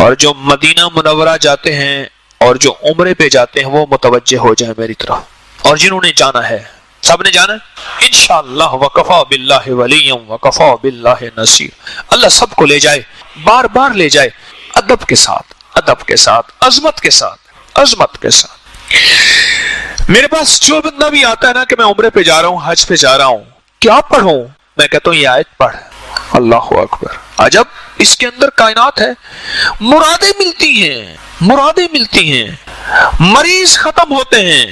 اور جو مدینہ منورہ جاتے ہیں اور جو عمرے پہ جاتے ہیں وہ متوجہ ہو جائیں میری طرف، اور جنہوں نے جانا ہے سب نے جانا ہے انشاءاللہ، وکفا باللہ ولیا وکفا باللہ نصیر۔ اللہ سب کو لے جائے، بار بار لے جائے، ادب کے ساتھ، ادب کے ساتھ، عظمت کے ساتھ، عظمت کے ساتھ۔ میرے پاس جو بندہ بھی آتا ہے نا کہ میں عمرے پہ جا رہا ہوں، حج پہ جا رہا ہوں، کیا پڑھوں؟ میں کہتا ہوں یہ آیت پڑھ۔ اللہ اکبر، عجب، اس کے اندر کائنات ہے، مرادیں ملتی ہیں، مرادیں ملتی ہیں، مریض ختم ہوتے ہیں،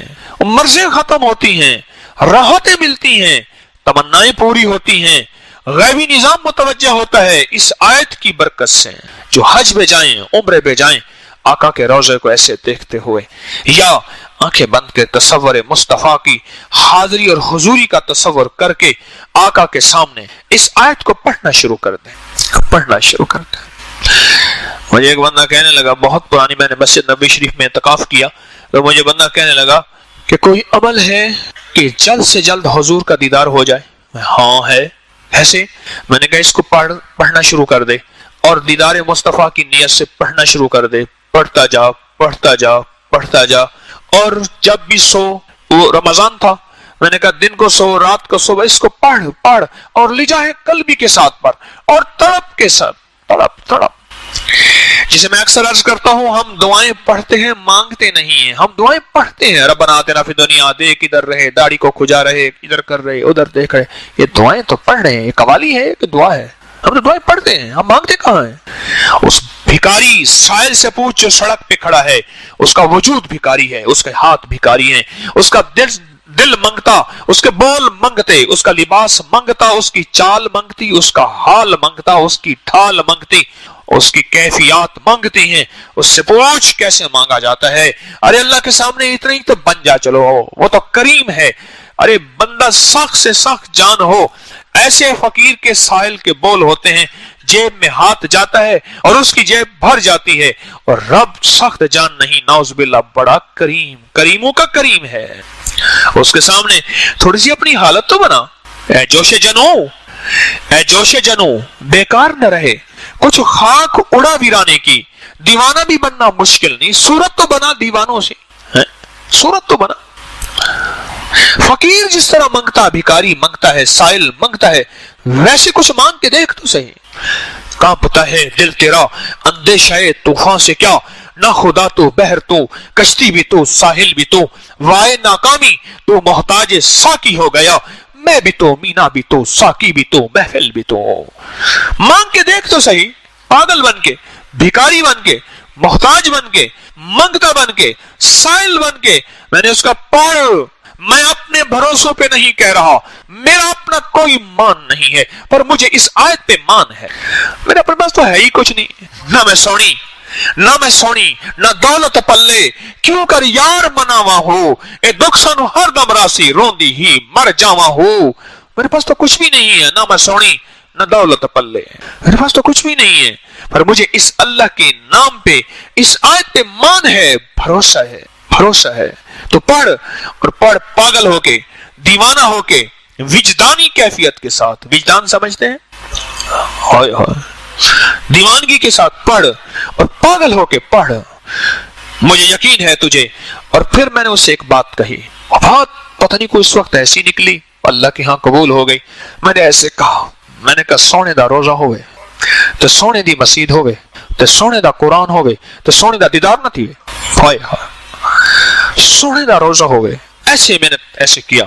مرضیں ختم ہوتی ہیں، راحتیں ملتی ہیں، تمنائیں پوری ہوتی ہیں، غیبی نظام متوجہ ہوتا ہے اس آیت کی برکت سے۔ جو حج پہ جائیں، عمرے پہ جائیں، آقا کے روضے کو ایسے دیکھتے ہوئے یا آنکھیں بند کے تصور مصطفیٰ کی حاضری اور حضوری کا تصور کر کے آقا کے سامنے اس آیت کو پڑھنا شروع کر دیں، پڑھنا شروع کر دیں۔ مجھے ایک بندہ کہنے لگا، بہت پرانی، میں نے مسجد نبی شریف میں اعتکاف کیا، تو مجھے بندہ کہنے لگا کہ کوئی عمل ہے کہ جلد سے جلد حضور کا دیدار ہو جائے؟ ہاں ہے۔ ایسے میں نے کہا اس کو پڑھنا شروع کر دے اور دیدار مصطفیٰ کی نیت سے پڑھنا شروع کر دے، پڑھتا جا، پڑھتا جا، پڑھتا جا۔ اور جب بھی سو، وہ رمضان تھا، میں نے کہا دن کو سو، رات کو سو، اس کو پڑھ پڑھ اور لے جائے قلبی کے ساتھ پڑھ اور تڑپ کے ساتھ، تڑپ تڑپ۔ جسے میں اکثر عرض کرتا ہوں، ہم دعائیں پڑھتے ہیں، مانگتے نہیں ہیں، ہم دعائیں پڑھتے ہیں۔ ربنا آتنا فی الدنیا، دیکھ ادھر رہے، داڑھی کو کھجا رہے، ادھر کر رہے، ادھر دیکھ رہے، یہ دعائیں تو پڑھ رہے ہیں، یہ قوالی ہے کہ دعا ہے؟ ہم تو دعائیں پڑھتے ہیں، ہم مانگتے کہاں ہیں؟ اس بھکاری سائل سے پوچھ جو سڑک پہ کھڑا ہے، اس کا وجود بھکاری ہے، اس کے ہاتھ بھکاری ہیں، اس کا دل منگتا، اس کے بول منگتے، اس کا لباس منگتا، اس کی چال منگتی، اس کا حال منگتا، اس کی ڈھال منگتی، اس کی کیفیات مانگتی ہیں۔ اس سے پوچھ کیسے مانگا جاتا ہے؟ ارے اللہ کے سامنے اتنا ہی تو بن جا، چلو وہ تو کریم ہے۔ ارے بندہ سخت سے سخت جان ہو، ایسے فقیر کے سائل کے بول ہوتے ہیں، جیب میں ہاتھ جاتا ہے اور اس کی جیب بھر جاتی ہے، اور رب سخت جان نہیں، نعوذ باللہ، بڑا کریم، کریموں کا کریم ہے۔ اس کے سامنے تھوڑی سی اپنی حالت تو بنا، اے جوش جنو، اے جوش جنو، بیکار نہ رہے، کچھ خاک اڑا ویرانے کی، دیوانہ بھی بننا مشکل نہیں، صورت تو بنا دیوانوں سے، صورت تو بنا۔ فقیر جس طرح منگتا، بھکاری منگتا ہے، سائل منگتا ہے، ویسے کچھ مانگ کے دیکھ تو صحیح۔ کانپتا ہے دل تیرا اندیشہ طوفان سے کیا، نہ خدا تو بحر تو، کشتی بھی تو، ساحل بھی تو، وائے ناکامی تو محتاج ساقی ہو گیا، میں بھی تو، مینا بھی تو، ساقی بھی تو، محفل بھی تو۔ مانگ کے دیکھ تو صحیح، پاگل بن کے، بھکاری بن کے، محتاج بن کے، منگتا بن کے، سائل بن کے۔ میں نے اس کا پڑھ، میں اپنے بھروسوں پہ نہیں کہہ رہا، میرا اپنا کوئی مان نہیں ہے، پر مجھے اس آیت پہ مان ہے۔ میرے اپنے پاس تو ہے ہی کچھ نہیں، نہ میں سونی، نہ میں سونی، نہ دولت پلے، کیوں کر یار مناوا ہو، اے دکھ سن ہر دم راسی، روندی ہی مر جاوا ہو۔ میرے پاس تو کچھ بھی نہیں ہے، نہ میں سونی، نہ دولت پلے، میرے پاس تو کچھ بھی نہیں ہے، پر مجھے اس اللہ کے نام پہ، اس آیت پہ مان ہے، بھروسہ ہے، بھروسہ ہے۔ تو پڑھ، اور پڑھ پاگل ہو کے، دیوانہ ہو کے، وجدانی کیفیت کے ساتھ۔ وجدان سمجھتے ہیں؟ ہائے ہائے، دیوانگی کے ساتھ پڑھ اور پاگل ہو کے پڑھ۔ مجھے یقین ہے تجھے۔ اور پھر میں نے اس سے ایک بات کہی، بات پتہ نہیں کوئی اس وقت ایسی نکلی، اللہ کے ہاں قبول ہو گئی۔ میں نے ایسے کہا، میں نے کہا سونے دا روزہ ہوئے تو سونے دی مسجد ہوئے تو سونے دا قرآن ہوئے تو سونے دا دیدار نہ تھی۔ ہائے ہائے، سونے دا روزہ ہوئے، ایسے میں نے ایسے کیا،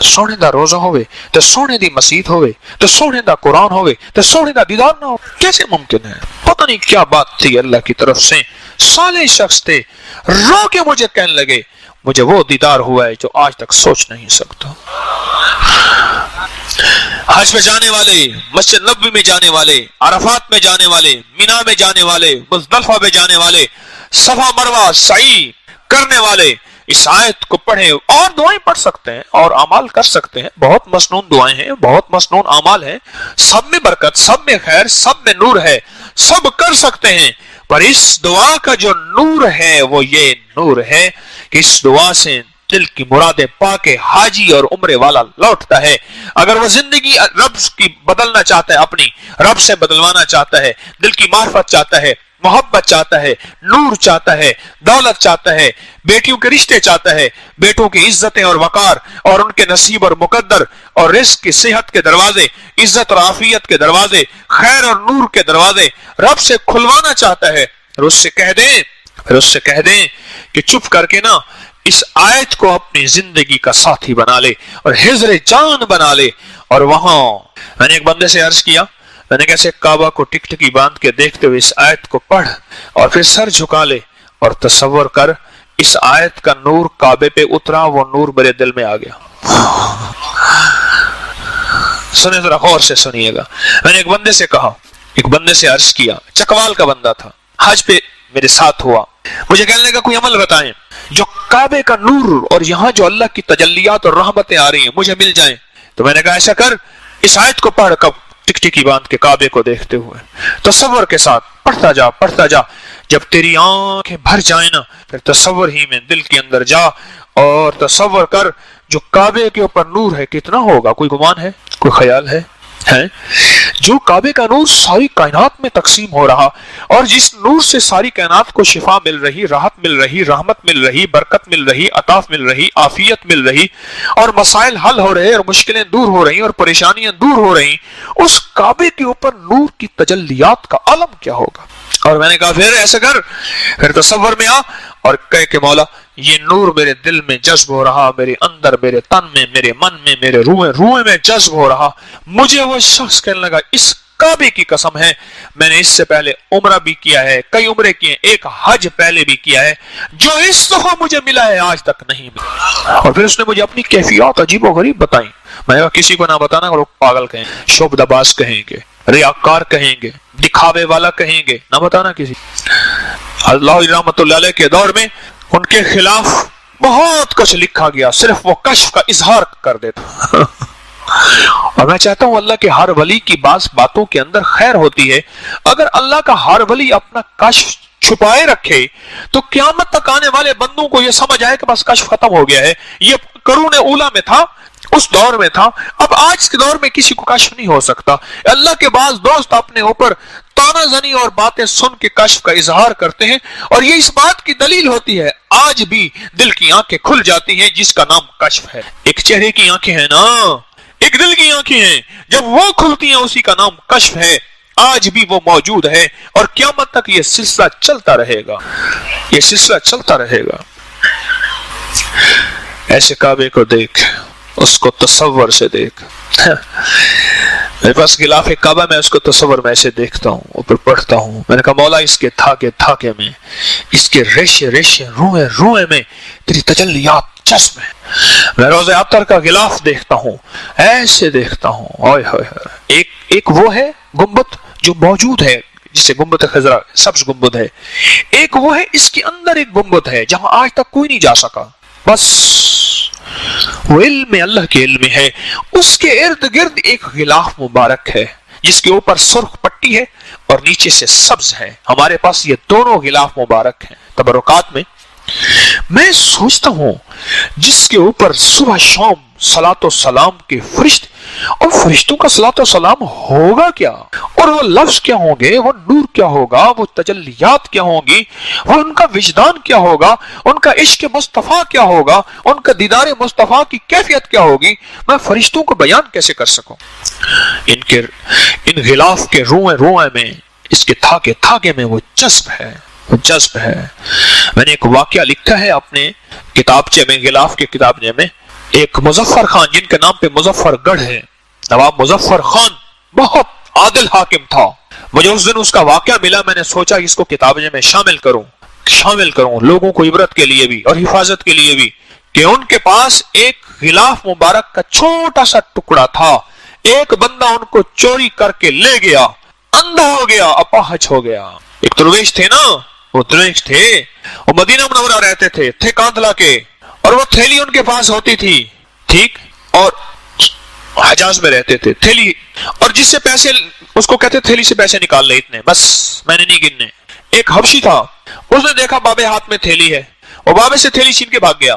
سونے دا روزہ ہوئے تو سونے دی مسجد ہوئے تو سونے دا قرآن ہوئے تو سونے دا دیدار نہ ہو، کیسے ممکن ہے؟ پتہ نہیں کیا بات تھی اللہ کی طرف سے۔ صالح شخص تھے، رو کے مجھے کہنے لگے مجھے وہ دیدار ہوا ہے جو آج تک سوچ نہیں سکتا۔ حج میں جانے والے، مسجد نبوی میں جانے والے، عرفات میں جانے والے، مینا میں جانے والے، مزدلفہ میں جانے والے، صفا مروہ سعی کرنے والے اس آیت کو پڑھیں، اور دعائیں پڑھ سکتے ہیں اور اعمال کر سکتے ہیں، بہت مسنون دعائیں ہیں، بہت مسنون اعمال ہیں، سب میں برکت، سب میں خیر، سب میں نور ہے، سب کر سکتے ہیں۔ پر اس دعا کا جو نور ہے وہ یہ نور ہے کہ اس دعا سے دل کی مرادیں پا کے حاجی اور عمرے والا لوٹتا ہے۔ اگر وہ زندگی رب کی بدلنا چاہتا ہے، اپنی رب سے بدلوانا چاہتا ہے، دل کی معرفت چاہتا ہے، محبت چاہتا ہے، نور چاہتا ہے، دولت چاہتا ہے، بیٹیوں کے رشتے چاہتا ہے، بیٹوں کی عزتیں اور وقار اور ان کے نصیب اور مقدر اور رزق کی صحت کے دروازے، عزت اور عافیت کے دروازے، خیر اور نور کے دروازے رب سے کھلوانا چاہتا ہے، پھر اس سے کہہ دیں کہ چپ کر کے نا اس آیت کو اپنی زندگی کا ساتھی بنا لے اور حضر جان بنا لے۔ اور وہاں میں نے ایک بندے سے عرض کیا، میں نے کیسے کعبہ کو ٹکٹکی باندھ کے دیکھتے ہوئے اس آیت کو پڑھ اور پھر سر جھکا لے اور تصور کر اس آیت کا نور کعبے پہ اترا، وہ نور میرے دل میں آ گیا۔ سنیں ذرا غور سے سنیے گا۔ میں نے ایک بندے سے کہا، ایک بندے سے عرض کیا، چکوال کا بندہ تھا، حج پہ میرے ساتھ ہوا، مجھے کہنے کا کوئی عمل بتائیں جو کعبے کا نور اور یہاں جو اللہ کی تجلیات اور رحمتیں آ رہی ہیں مجھے مل جائیں۔ تو میں نے کہا ایسا کر، اس آیت کو پڑھ کب ٹکٹکی باندھ کے کعبے کو دیکھتے ہوئے تصور کے ساتھ پڑھتا جا، جب تیری آنکھیں بھر جائیں نا پھر تصور ہی میں دل کے اندر جا اور تصور کر جو کعبے کے اوپر نور ہے کتنا ہوگا، کوئی گمان ہے، کوئی خیال ہے؟ جو کعبے کا نور ساری کائنات میں تقسیم ہو رہا اور جس نور سے ساری کائنات کو شفا مل رہی، راحت مل رہی، رحمت مل رہی، برکت مل رہی، عطاف مل رہی، عافیت مل رہی اور مسائل حل ہو رہے اور مشکلیں دور ہو رہی اور پریشانیاں دور ہو رہی، اس کعبے کے اوپر نور کی تجلیات کا عالم کیا ہوگا؟ اور میں نے کہا پھر ایسا کر، پھر تصور میں آ اور کہے کہ مولا یہ نور میرے دل میں جذب ہو رہا، میرے اندر، میرے تن میں، میرے من میں، میرے روح میں جذب ہو رہا۔ مجھے وہ شخص کہنے لگا اس کعبے کی قسم ہے میں نے اس سے پہلے عمرہ بھی کیا ہے، کئی عمرے کیے، ایک حج پہلے بھی کیا ہے، جو اس دفعہ مجھے ملا ہے آج تک نہیں ملا۔ اور پھر اس نے مجھے اپنی کیفیات عجیب و غریب بتائیں۔ میں نے کہا کسی کو نہ بتانا، لوگ پاگل کہیں گے، شعبدہ باز کہیں گے، ریاکار کہیں گے، دکھاوے والا کہیں گے، نہ بتانا کسی۔ اللہ رحمت اللہ علیہ کے دور میں ان کے خلاف بہت کچھ لکھا گیا، صرف وہ کشف کا اظہار کر دیتا۔ اور میں چاہتا ہوں اللہ کے ہر ولی کی بعض باتوں کے اندر خیر ہوتی ہے۔ اگر اللہ کا ہر ولی اپنا کشف چھپائے رکھے تو قیامت تک آنے والے بندوں کو یہ سمجھ آئے کہ بس کشف ختم ہو گیا ہے۔ یہ قرون اولا میں تھا، اس دور میں تھا، اب آج کے دور میں کسی کو کشف نہیں ہو سکتا۔ اللہ کے بعض دوست اپنے اوپر تانا زنی اور باتیں سن کے کشف کا اظہار کرتے ہیں، اور یہ اس بات کی دلیل ہوتی ہے آج بھی دل کی آنکھیں کھل جاتی ہیں جس کا نام کشف ہے۔ ایک چہرے کی آنکھیں ہیں نا، ایک دل کی آنکھیں ہیں، جب وہ کھلتی ہیں اسی کا نام کشف ہے۔ آج بھی وہ موجود ہے اور قیامت تک یہ سلسلہ چلتا رہے گا، یہ سلسلہ چلتا رہے گا۔ ایسے کعبے کو دیکھ، اس کو تصور سے دیکھ۔ میرے پاس غلاف کعبہ، میں اس کو تصور میں ایسے دیکھتا ہوں اور پھر پڑھتا ہوں۔ میں نے کہا مولا اس کے دھاگے میں، اس کے ریشے روئے میں تیری تجلیات جذب ہیں۔ میں روضہ ابتر کا غلاف دیکھتا ہوں، ایسے دیکھتا ہوں، اوئے ہوئے۔ ایک وہ ہے گنبد جو موجود ہے جسے گنبد خضرا، سبز گنبد ہے۔ ایک وہ ہے اس کے اندر ایک گنبد ہے جہاں آج تک کوئی نہیں جا سکا، بس وہ علم اللہ کے علم ہے۔ اس کے ارد گرد ایک غلاف مبارک ہے جس کے اوپر سرخ پٹی ہے اور نیچے سے سبز ہے۔ ہمارے پاس یہ دونوں غلاف مبارک ہیں تبرکات میں۔ میں سوچتا ہوں جس کے اوپر صبح شام صلاۃ و سلام کے فرشتے، اور فرشتوں کا صلاۃ و سلام ہوگا کیا، اور وہ لفظ کیا ہوں گے، وہ نور کیا ہوگا، وہ تجلیات کیا ہوں گی، وہ ان کا وجدان کیا ہوگا، ان کا عشق مصطفیٰ کیا ہوگا، ان کا دیدار مصطفیٰ کی کیفیت کیا ہوگی، میں فرشتوں کو بیان کیسے کر سکوں۔ ان غلاف کے روئے میں، اس کے دھاگے میں وہ جذب ہے، وہ جذب ہے۔ میں نے ایک واقعہ لکھا ہے اپنے کتابچے میں، غلاف کے کتابچے میں۔ ایک مظفر خان جن کے نام پہ مظفر گڑھ ہے، نواب مظفر خان بہت عادل حاکم تھا۔ مجھے اس دن اس کا واقعہ ملا، میں نے سوچا اس کو کتابچے میں شامل کروں لوگوں کو عبرت کے لیے بھی اور حفاظت کے لیے بھی، کہ ان کے پاس ایک غلاف مبارک کا چھوٹا سا ٹکڑا تھا، ایک بندہ ان کو چوری کر کے لے گیا، اندھا ہو گیا، اپاہج ہو گیا۔ ایک درویش تھے نا، وہ درویش تھے، وہ مدینہ منورہ رہتے تھے کاندھلا کے، اور وہ تھیلی ان کے پاس ہوتی تھی، ٹھیک، اور حجاز میں رہتے تھے، تھیلی، اور جس سے پیسے، اس کو کہتے تھیلی سے پیسے نکال لے اتنے، بس میں نے نہیں گننے۔ ایک حبشی تھا، اس نے دیکھا بابے ہاتھ میں تھیلی ہے، وہ بابے سے تھیلی چھین کے بھاگ گیا،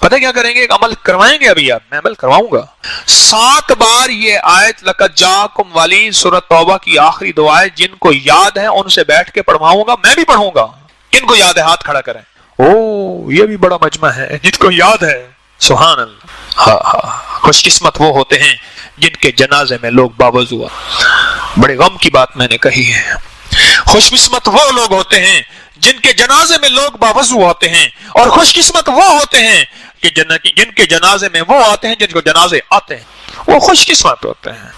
پتہ کیا کریں گے؟ ایک عمل کروائیں گے ابھی آپ، میں عمل کرواؤں گا 7 بار یہ آیت لقد جاءکم والی سورۃ توبہ کی آخری دو آیت جن کو یاد ہے ان سے بیٹھ کے پڑھواؤں گا، میں بھی پڑھوں گا. کن کو یاد ہے ہاتھ کھڑا کریں. او یہ بھی بڑا مجمع ہے جن کو یاد ہے. سبحان اللہ. ہاں ہاں، خوش قسمت وہ ہوتے ہیں جن کے جنازے میں لوگ باوضو. بڑے غم کی بات میں نے کہی ہے. خوش قسمت وہ لوگ ہوتے ہیں جن کے جنازے میں لوگ باوضو ہوتے ہیں، اور خوش قسمت وہ ہوتے ہیں کہ جن کے جنازے میں وہ آتے ہیں جن کو جنازے آتے ہیں. وہ خوش قسمت ہوتے ہیں.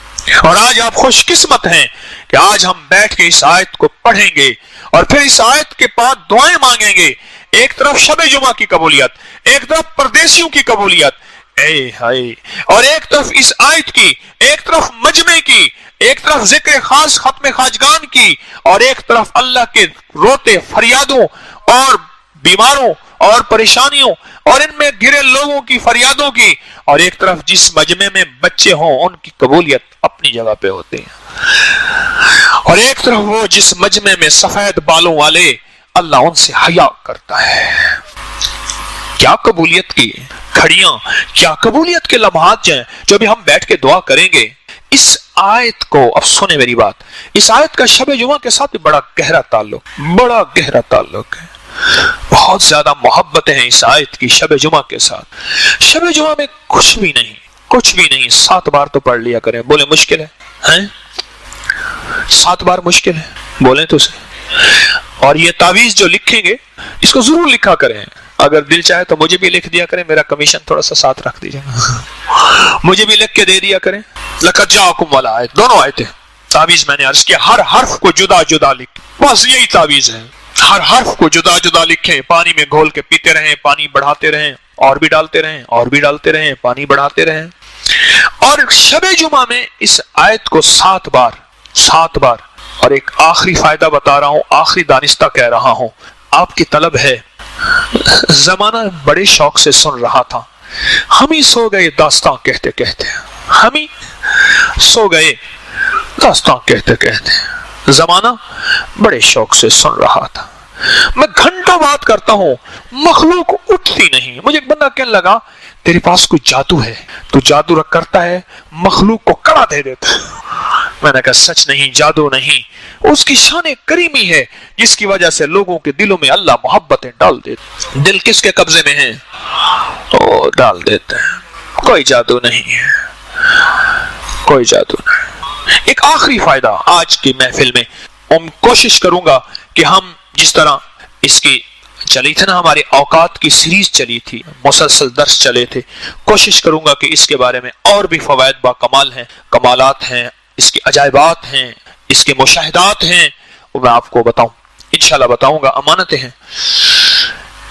اور آج آپ خوش قسمت ہیں کہ آج ہم بیٹھ کے اس آیت کو پڑھیں گے اور پھر اس آیت کے بعد دعائیں مانگیں گے. ایک طرف شب جمعہ کی قبولیت، ایک طرف پردیسیوں کی قبولیت، اور ایک طرف اس آیت کی، ایک طرف مجمع کی، ایک طرف ذکر خاص ختم خواجگان کی، اور ایک طرف اللہ کے روتے فریادوں اور بیماروں اور پریشانیوں اور ان میں گرے لوگوں کی فریادوں کی، اور ایک طرف جس مجمع میں بچے ہوں ان کی قبولیت اپنی جگہ پہ ہوتے ہیں، اور ایک طرف وہ جس مجمع میں سفید بالوں والے اللہ ان سے حیا کرتا ہے. کیا قبولیت کی کھڑیاں، کیا قبولیت کے لمحات جو ابھی ہم بیٹھ کے دعا کریں گے. اس آیت کو اب سنیں میری بات، اس آیت کا شب جمعہ کے ساتھ بڑا گہرا تعلق ہے. بہت زیادہ محبت ہے اس آیت کی شب جمعہ کے ساتھ. شب جمعہ میں کچھ بھی نہیں 7 بار تو پڑھ لیا کریں. بولیں مشکل ہے 7 بار مشکل ہے؟ بولیں تو صحیح. اور یہ تعویذ جو لکھیں گے اس کو ضرور لکھا کریں. اگر دل چاہے تو مجھے بھی لکھ دیا کریں، میرا کمیشن تھوڑا سا ساتھ رکھ دیجیے. مجھے بھی لکھ کے دے دیا کریں. لقد جاءکم والا آیت، دونوں آیتیں تعویذ میں نے عرض کیا ہر حرف کو جدا جدا لکھ، بس یہی تعویذ ہے. ہر حرف کو جدا جدا لکھیں، پانی میں گھول کے پیتے رہیں، پانی بڑھاتے رہیں، اور بھی ڈالتے رہیں، پانی بڑھاتے رہیں. اور شب جمعہ میں اس آیت کو 7 بار. اور ایک آخری فائدہ بتا رہا ہوں، آخری دانستہ کہہ رہا ہوں. آپ کی طلب ہے، زمانہ بڑے شوق سے سن رہا تھا، ہم ہی سو گئے داستان کہتے کہتے. زمانہ بڑے شوق سے سن رہا تھا. میں گھنٹوں بات کرتا ہوں، مخلوق اٹھتی نہیں. مجھے ایک بندہ کہنے لگا تیرے پاس کوئی جادو ہے، تو جادو کرتا ہے، مخلوق کو کڑا دے دیتا. میں نے کہا سچ نہیں، جادو نہیں، اس کی شان کریمی ہے جس کی وجہ سے لوگوں کے دلوں میں اللہ محبتیں ڈال دیتے. دل کس کے قبضے میں ہیں؟ وہ ڈال دیتے ہیں. کوئی جادو نہیں ہے. ایک آخری فائدہ آج کی محفل میں کوشش کروں گا کہ ہم جس طرح اس کی چلی تھی نا، ہمارے اوقات کی سیریز چلی تھی، مسلسل درس چلے تھے، کوشش کروں گا کہ اس کے بارے میں اور بھی فوائد با کمال ہیں، کمالات ہیں، اس کے عجائبات ہیں، اس کے مشاہدات ہیں، وہ میں آپ کو بتاؤں، انشاءاللہ بتاؤں گا. امانتیں ہیں.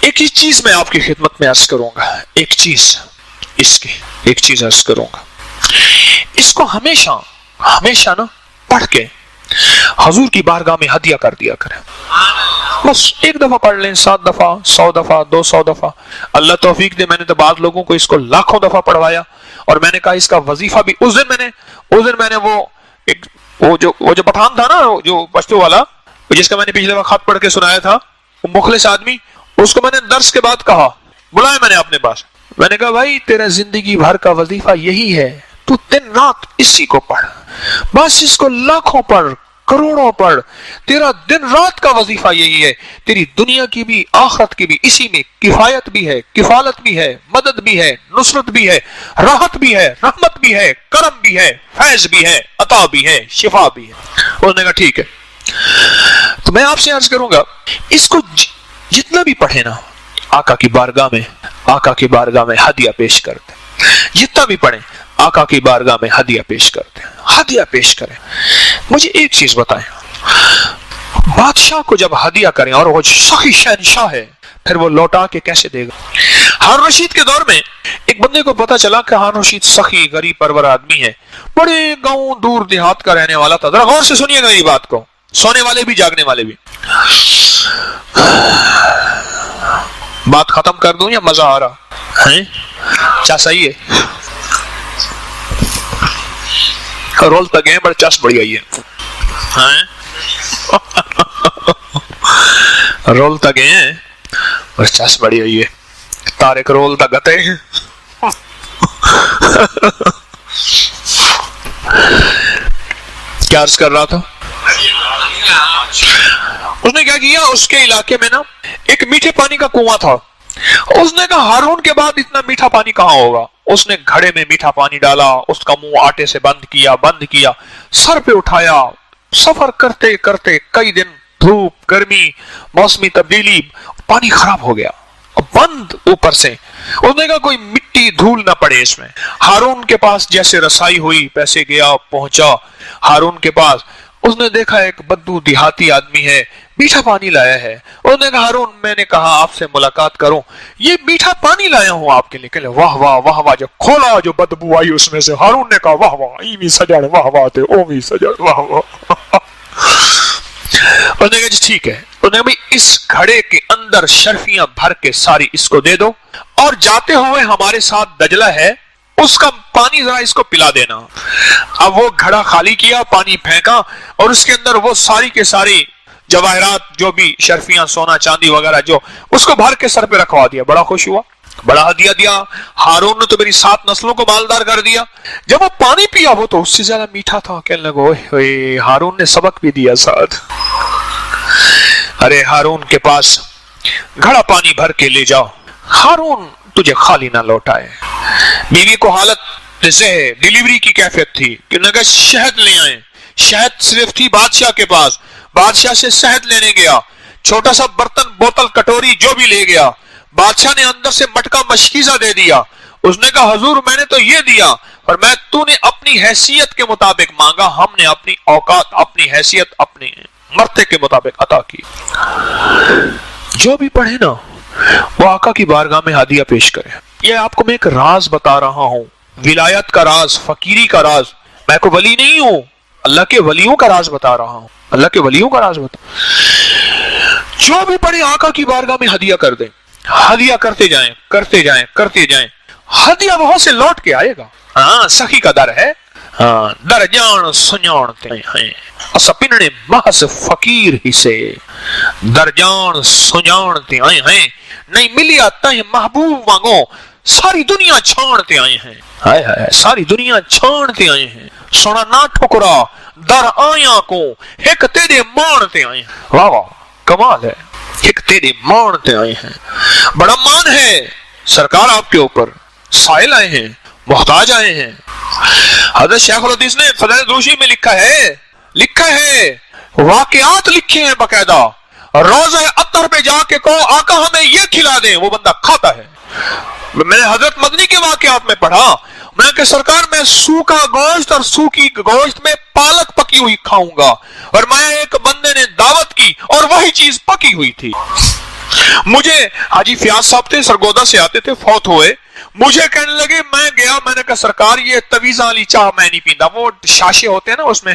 ایک ہی چیز میں آپ کی خدمت میں عرض کروں گا، ایک چیز عرض کروں گا. اس کو ہمیشہ نا پڑھ کے حضور کی بارگاہ میں ہدیہ کر دیا کریں. بس ایک دفعہ پڑھ لیں، 7 دفعہ، 100 دفعہ، 200 دفعہ. اللہ توفیق دے، میں نے تو بعض لوگوں کو اس کو لاکھوں دفعہ پڑھوایا. اور میں نے کہا اس کا وظیفہ بھی اس دن میں نے وہ جو پٹھان تھا نا، جو پشتو والا، جس کا میں نے پچھلے وقت خط پڑھ کے سنایا تھا، وہ مخلص آدمی، اس کو میں نے درس کے بعد کہا، بلایا میں نے اپنے پاس. میں نے کہا بھائی تیرا زندگی بھر کا وظیفہ یہی ہے، تو دن رات اسی کو پڑھ، بس اس کو لاکھوں پڑھ، کروڑوں پڑھ. تیرا دن رات کا وظیفہ یہی ہے. تیری دنیا کی بھی آخرت کی بھی اسی میں کفایت بھی ہے، کفالت بھی ہے، مدد بھی ہے، نصرت بھی ہے، راحت بھی ہے، رحمت بھی ہے، کرم بھی ہے، فیض بھی ہے، عطا بھی ہے، شفا بھی ہے. انہوں نے کہا ٹھیک ہے. تو میں آپ سے عرض کروں گا اس کو جتنا بھی پڑھے نا، آقا کی بارگاہ میں ہدیہ پیش کرتے. جتنا بھی پڑھیں آقا کی بارگاہ میں ہدیہ پیش کرتے ہیں، ہدیہ پیش کریں. مجھے ایک چیز بتائیں، بادشاہ کو جب ہدیہ کریں اور وہ سخی شہنشاہ ہے، پھر وہ لوٹا کے کیسے دے گا؟ ہارون رشید کے دور میں ایک بندے کو پتا چلا کہ ہارون رشید سخی غریب پرور آدمی ہے، بڑے گاؤں دور دیہات کا رہنے والا تھا. ذرا غور سے سنیے گا یہ بات کو، سونے والے بھی جاگنے والے بھی. بات ختم کر دوں یا مزہ آ رہا ہے؟ کیا صحیح ہے؟ رول تک گئے بڑے چس بڑی آئی ہے. رول تک گئے اور چس بڑی آئی ہے. طارق رول دا گتے کیا عرض کر رہا تھا؟ اس نے کیا کیا، اس کے علاقے میں نا ایک میٹھے پانی کا کنواں تھا. اس نے کہا ہارون کے بعد اتنا میٹھا پانی کہاں ہوگا. اس نے گھڑے میں میٹھا پانی ڈالا، اس کا منہ آٹے سے بند کیا، سر پہ اٹھایا. سفر کرتے کرتے کئی دن، دھوپ، گرمی، موسمی تبدیلی، پانی خراب ہو گیا بند اوپر سے. اس نے کہا کوئی مٹی دھول نہ پڑے اس میں. ہارون کے پاس جیسے رسائی ہوئی، پیسے گیا، پہنچا ہارون کے پاس. اس نے دیکھا ایک بدو دیہاتی آدمی ہے، میٹھا پانی لایا ہے. اس نے کہا ہارون میں نے کہا آپ سے ملاقات کروں، یہ میٹھا پانی لایا ہوں آپ کے لیے. کہ واہ واہ واہ واہ. جب کھولا جو بدبو آئی اس میں سے، ہارون نے کہا واہ واہ ایویں سجڑ واہ واہ تے اوویں سجڑ واہ واہ. اس نے کہا جی ٹھیک ہے. انہوں نے کہا اس گھڑے کے اندر شرفیاں بھر کے ساری اس کو دے دو، اور جاتے ہوئے ہمارے ساتھ دجلہ ہے اس کا پانی ذرا اس کو پلا دینا. اب وہ گھڑا خالی کیا، پانی پھینکا، اور اس کے اندر وہ ساری کے ساری جواہرات جو بھی شرفیاں، سونا چاندی وغیرہ جو، اس کو بھر کے سر پہ رکھوا دیا. بڑا خوش ہوا، بڑا ہدیہ دیا. ہارون نے تو میری 7 نسلوں کو مالدار کر دیا. جب وہ پانی پیا وہ تو اس سے زیادہ میٹھا تھا. کہنے لگا اوئے ہارون نے سبق بھی دیا ساتھ. ارے ہارون کے پاس گھڑا پانی بھر کے لے جاؤ، ہارون تجھے خالی نہ لوٹائے. بیوی کو حالت ڈیلیوری کی کیفیت تھی کہ نہ کہ شہد لے آئیں. شہد صرف تھی بادشاہ کے پاس. بادشاہ سے شہد لینے گیا، چھوٹا سا برتن، بوتل، کٹوری جو بھی لے گیا. بادشاہ نے اندر سے مٹکا مشکیزہ دے دیا. اس نے کہا حضور میں نے تو یہ دیا، اور میں تو نے اپنی حیثیت کے مطابق مانگا، ہم نے اپنی اوقات، اپنی حیثیت، اپنی مرتبے کے مطابق عطا کی. جو بھی پڑھے نا وہ آقا کی بارگاہ میں ہدیہ پیش کرے. یہ آپ کو میں ایک راز بتا رہا ہوں، ولایت کا راز، فقیری کا راز. میں کوئی ولی نہیں ہوں، اللہ کے ولیوں کا راز بتا رہا ہوں. اللہ کے ولیوں کا راز بتا. جو بھی پڑھے آقا کی بارگاہ میں ہدیہ کر دیں. ہدیہ کرتے جائیں، کرتے جائیں، کرتے جائیں. ہدیہ وہاں سے لوٹ کے آئے گا. ہاں سخی کا در ہے. ہاں در جان سنجانتے ہیں اسپننے محض فقیر ہی سے، در جان سنجانتے آئے ہیں. نہیں ملیا تہیں محبوب وانگو، ساری دنیا چھانتے آئے ہیں. ہائے ہائے ساری دنیا چھانتے آئے ہیں. سونا نہ ٹھکرا در آیاں کو، ایک تیرے مانتے آئے ہیں. واہ واہ کمال ہے. ایک تیرے مانتے آئے ہیں. بڑا مان ہے سرکار آپ کے اوپر. سائل آئے ہیں، محتاج آئے ہیں. حضرت شیخ الحدیث نے فضائل دروشی میں لکھا ہے واقعات لکھے ہیں باقاعدہ. روزہ عطر پہ جا کے کہو آقا ہمیں یہ کھلا دیں، وہ بندہ کھاتا ہے. میں نے حضرت مدنی کے واقعات میں پڑھا، میں کہ سرکار میں سوکھا گوشت اور سوکھی گوشت میں پالک پکی ہوئی کھاؤں گا. اور میں ایک بندے نے دعوت کی اور وہی چیز پکی ہوئی تھی. مجھے حاجی فیاض صاحب تھے، سرگودا سے آتے تھے، فوت ہوئے. مجھے کہنے لگے، میں گیا، میں نے کہا سرکار یہ تویزاں والی چاہ میں نہیں پیندا. وہ شاشے ہوتے ہیں نا اس میں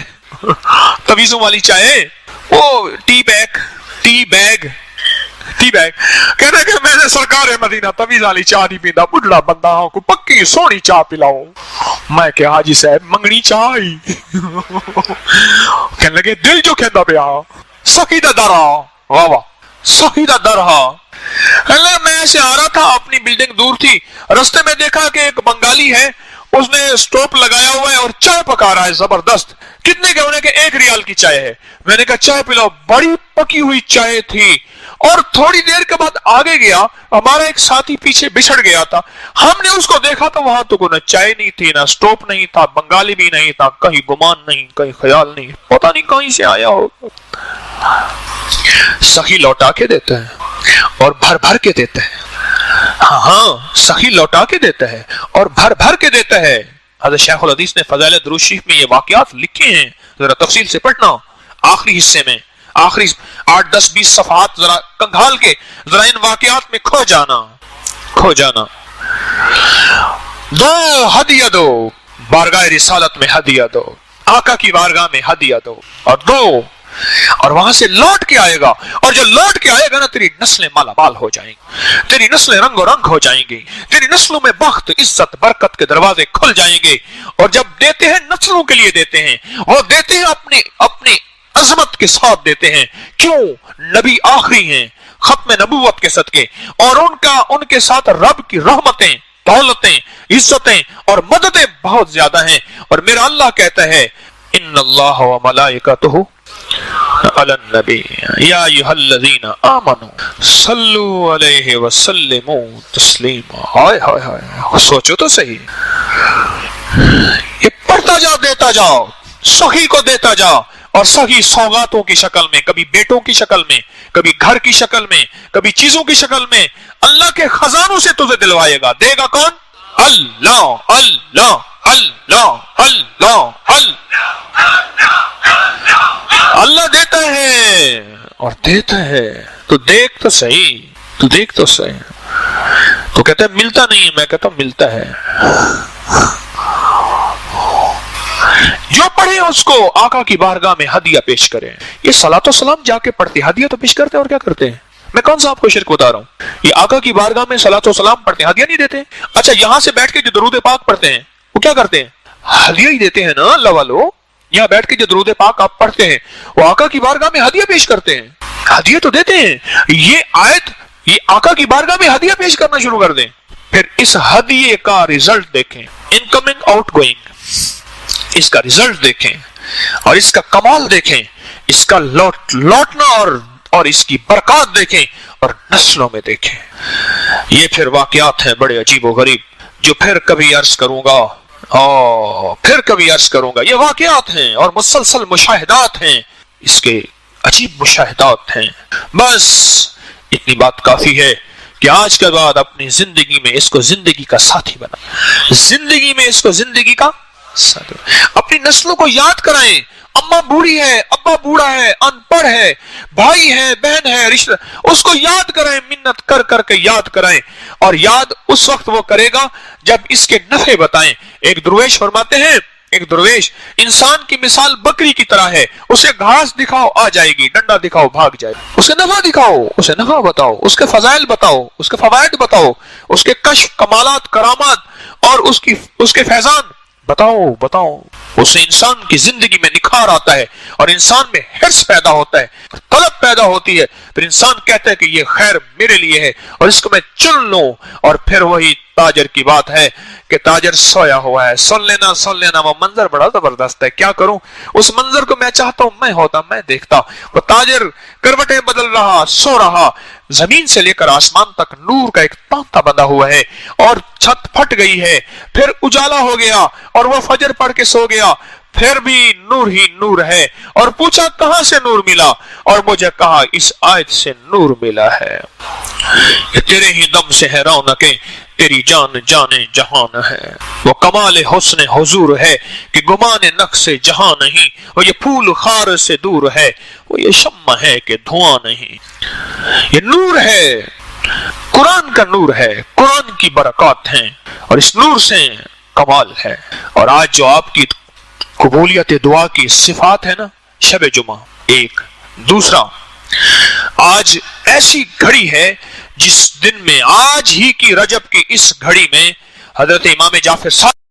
تویزوں والی چائے، وہ ٹی بیگ کہنے کہ میں نے سرکار مدینہ تویزاں والی چاہ نہیں پیندا، بڑھڑا بندہ ہوں، کو پکی سونی چاہ پلاؤ. میں کہ حاجی صاحب منگنی چاہ ہی کہنے لگے دل جو کہندا پیا سخی دا در ہا. واہ واہ سخی دا در ہا. میں ایسے آ رہا تھا، اپنی بلڈنگ دور تھی، رستے میں دیکھا کہ ایک بنگالی ہے، اس نے سٹوپ لگایا ہوا ہے اور چائے پکا رہا ہے زبردست. کتنے کے ہونے کے 1 ریال کی چائے ہے. میں نے کہا چائے پلاؤ. بڑی پکی ہوئی چائے تھی. اور تھوڑی دیر کے بعد آگے گیا، ہمارا ایک ساتھی پیچھے بچھڑ گیا تھا. ہم نے اس کو دیکھا تو وہاں تو نہ چائے نہیں تھی، نہ سٹوپ نہیں تھا، بنگالی بھی نہیں تھا، کہیں گمان نہیں، کہیں خیال نہیں، پتہ نہیں کہیں سے آیا ہو. سخی لوٹا کے دیتا ہے اور بھر بھر کے دیتا ہے. ہاں سخی لوٹا کے دیتا ہے اور بھر بھر کے دیتا ہے. حضرت شیخ الحدیث نے فضائل درود شریف میں یہ واقعات لکھے ہیں، ذرا تفصیل سے پڑھنا. آخری حصے میں آخری 8 10 20 صفحات ذرا کنگھال کے ذرا ان واقعات میں کھو جانا. دو ہدیہ دو، بارگاہ رسالت میں ہدیہ دو، آقا کی بارگاہ میں ہدیہ دو اور دو، اور وہاں سے لوٹ کے آئے گا. اور جو لوٹ کے آئے گا نا، تیری نسلیں مالا مال ہو جائیں گی، تیری نسلیں رنگ و رنگ ہو جائیں گی، تیری نسلوں میں بخت، عزت، برکت کے دروازے کھل جائیں گے. اور جب دیتے ہیں نسلوں کے لیے دیتے ہیں، وہ دیتے ہیں اپنی عظمت کے ساتھ دیتے ہیں. کیوں؟ نبی آخری ہیں، ختم نبوت کے صدقے اور ان کے ساتھ رب کی رحمتیں، دولتیں، عزتیں اور مددیں بہت زیادہ ہیں. اور میرا اللہ کہتا ہے ان اللہ و ملائکتہ علی النبی یا ایھا الذین آمنوا صلوا علیہ وسلموا تسلیما. ہائے ہائے ہائے، سوچو تو صحیح، یہ پڑھتا جاؤ، دیتا جاؤ، سخی کو دیتا جاؤ، اور سخی سوغاتوں کی شکل میں، کبھی بیٹوں کی شکل میں، کبھی گھر کی شکل میں، کبھی چیزوں کی شکل میں. اللہ کے خزانوں سے تجھے دلوائے گا. دے گا کون؟ اللہ اللہ اللہ اللہ اللہ دیتا ہے اور دیتا ہے. تو دیکھ تو صحیح، تو دیکھ تو صحیح. تو کہتا ہے ملتا نہیں ہے، میں کہتا ہوں ملتا ہے. جو پڑھے اس کو آقا کی بارگاہ میں ہدیہ پیش کریں. یہ صلاۃ و سلام جا کے پڑھتے، ہدیہ تو پیش کرتے ہیں. اور کیا کرتے ہیں؟ میں کون سا آپ کو شرک بتا رہا ہوں؟ یہ آقا کی بارگاہ میں صلاۃ و سلام پڑھتے ہیں، ہدیہ نہیں دیتے. اچھا یہاں سے بیٹھ کے جو درود پاک پڑھتے ہیں وہ کیا کرتے ہیں؟ ہدیہ ہی دیتے ہیں نا. اللہ والو، یہاں بیٹھ کے جو درود پاک آپ پڑھتے ہیں وہ آقا کی بارگاہ میں ہدیہ پیش کرتے ہیں، ہدیہ تو دیتے ہیں. یہ آیت، یہ آقا کی بارگاہ میں ہدیہ پیش کرنا شروع کر دیں. پھر اس ہدیے کا رزلٹ دیکھیں، انکمنگ آؤٹ گوئنگ، اس کا رزلٹ دیکھیں اور اس کا کمال دیکھیں، اس کا لوٹنا اور اس کی برکات دیکھیں اور نسلوں میں دیکھیں. یہ پھر واقعات ہیں بڑے عجیب و غریب جو پھر کبھی عرض کروں گا، پھر کبھی عرض کروں گا. یہ واقعات ہیں اور مسلسل مشاہدات ہیں، اس کے عجیب مشاہدات ہیں. بس اتنی بات کافی ہے کہ آج کے بعد اپنی زندگی میں اس کو زندگی کا ساتھی بنا، زندگی میں اس کو زندگی کا ساتھی، اپنی نسلوں کو یاد کرائیں. اماں بوڑھی ہے، ابا بوڑھا ہے، ان پڑھ ہے، بھائی ہے، بہن ہے، رشتہ، اس کو یاد کرائیں، منت کر کر کے یاد کرائیں. اور یاد اس وقت وہ کرے گا جب اس کے نفع بتائیں. ایک درویش فرماتے ہیں، ایک درویش انسان کی مثال بکری کی طرح ہے. اسے گھاس دکھاؤ آ جائے گی، ڈنڈا دکھاؤ بھاگ جائے گی. اسے نفع دکھاؤ، اسے نفع بتاؤ، اس کے فضائل بتاؤ، اس کے فوائد بتاؤ، اس کے کشف، کمالات، کرامات اور اس کے فیضان بتاؤ. اس سے انسان کی زندگی میں نکھار آتا ہے اور انسان میں حرص پیدا ہوتا ہے، طلب پیدا ہوتی ہے. پھر انسان کہتا ہے کہ یہ خیر میرے لیے ہے اور اس کو میں چن لوں. اور پھر وہی تاجر کی بات ہے کہ تاجر سویا ہوا ہے. سن لینا وہ منظر بڑا زبردست ہے، کیا کروں؟ اس منظر کو میں چاہتا ہوں میں ہوتا، میں دیکھتا. وہ تاجر کروٹیں بدل رہا، سو رہا. زمین سے لے کر آسمان تک نور کا ایک تانتا بندھا ہوا ہے اور چھت پھٹ گئی ہے. پھر اجالا ہو گیا اور وہ فجر پڑھ کے سو گیا. پھر بھی نور ہی نور ہے. اور پوچھا کہاں سے نور ملا؟ اور مجھے کہا اس آیت سے نور ملا ہے. یہ تیرے ہی دم سے ہے رونقیں، تیری جان جہان ہے. وہ کمال حسن حضور ہے کہ گمان نقص جہاں نہیں. وہ یہ پھول خار سے دور ہے، وہ یہ شمع ہے کہ دھواں نہیں. یہ نور ہے، قرآن کا نور ہے، قرآن کی برکات ہیں اور اس نور سے کمال ہے. اور آج جو آپ کی قبولیت دعا کی صفات ہے نا، شب جمعہ ایک. دوسرا، آج ایسی گھڑی ہے جس دن میں، آج ہی کی رجب کی اس گھڑی میں حضرت امام جعفر صادق